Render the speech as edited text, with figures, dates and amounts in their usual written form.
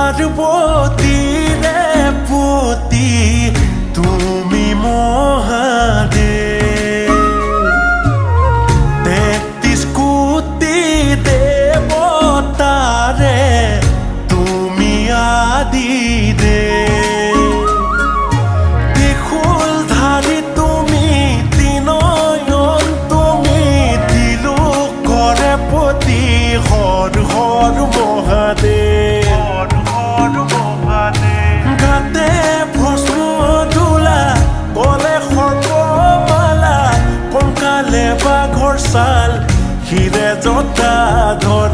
পার্বতী রে পতি তুমি মহাদেব ৩৩ কোটি দেবতারে তুমি আদিদেব ত্রিশূলধারী তুমি ত্রিনয়ন তুমি ত্রিলোকৰে পতি হৰ হৰ মহাদেৱ গাতে ভস্ম দোলা গলে সৰ্পমালা কংকালে বাঘৰ ছাল শিৰে জটা ধৰা